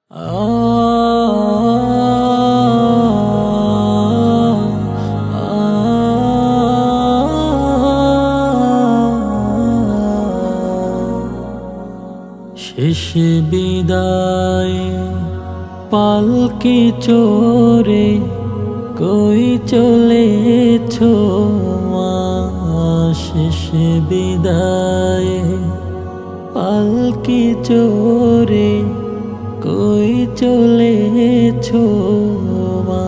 শেষ বিদায় পালকি চোরে কই চলেছো মা। শেষ বিদায় পালকি চোরে কই চলেছো মা।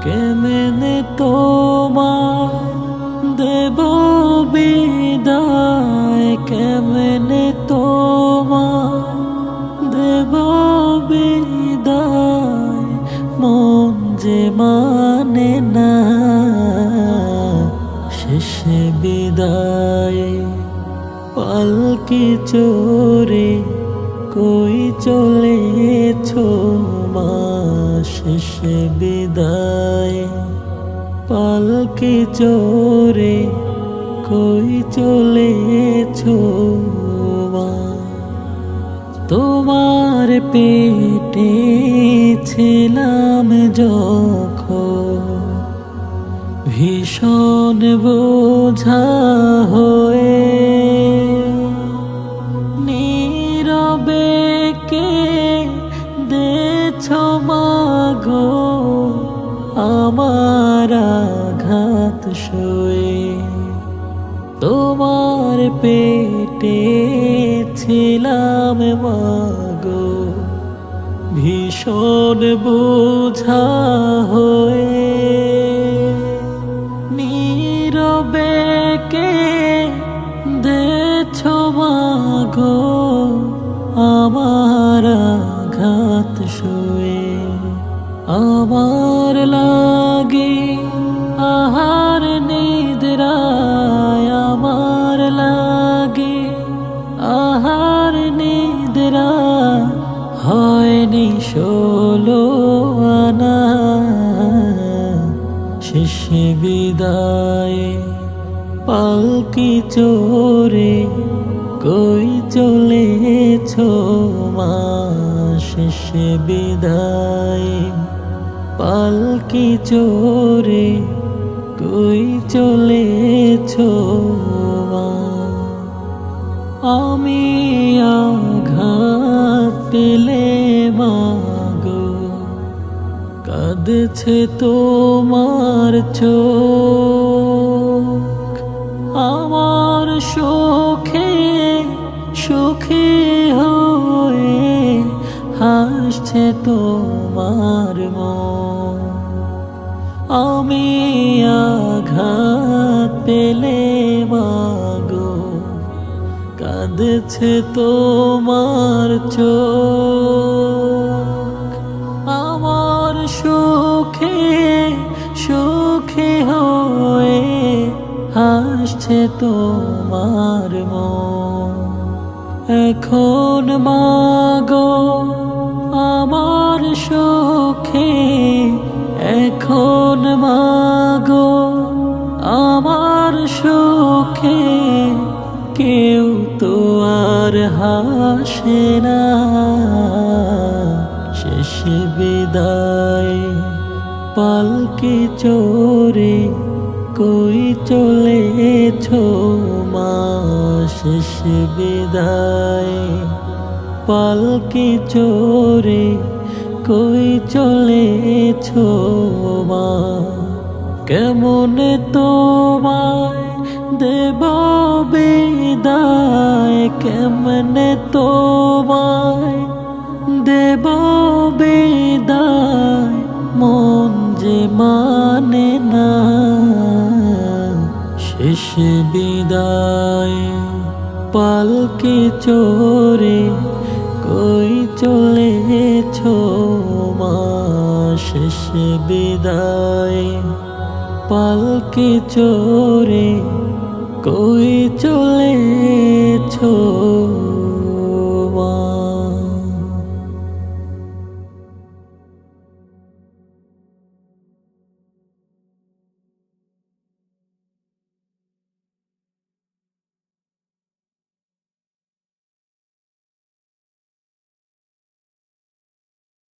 কেমনে তোমার দেব বিদায়, কেমনে তোমার দেব বিদায়, মন যে মানে না। শেষ বিদায় পালকি চোরে কই চলেছো মা। শেষ বিদায় পালকি চোরে কই চলেছো মা। তোমার পেটে ছিলাম যখন ভীষণ বোঝা হয়ে, নীরবে কেঁদেছো মাগো আমার আঘাত সয়ে। তোমার পেটে ছিলাম মাগো ভীষণ বোঝা হয়ে, নীরবে কেঁদেছো মাগো আমার আঘাত সয়ে। আমার লাগে আহার নিদ্রায়, আমার লাগে আহার নিদ্রা হয়নি 16 আনা। শেষ বিদায় পালকি চোরে কই চলেছো মা। শেষ বিদায় পালকি চোরে কই চলেছো মা। আমি আঘাত পেলে মাগো কাঁদছে তোমার চোখ, আমার সুখে সুখী হয়ে হাসছে তোমার মন। আমি আঘাত পেলে মাগো কাঁদছে তোমার চোখ, আমার সুখে সুখী হয়ে হাসছে তোমার মন। এখন মাগো আমার সুখে, এখন মাগো আমার সুখে কেউ তো আর হাসে না। শেষ বিদায় পালকি চোরে কই চলেছো মা। শেষ বিদায় পালকি চোরে কই চলেছো মা। কেমনে তোমায় দেব বিদায়, কেমনে তোমায় দেব বিদায়, মন যে মানে না। শেষ বিদায় পালকি চোরে কই চলেছো মা। শেষ বিদায় পালকি চোরে কই চলেছো।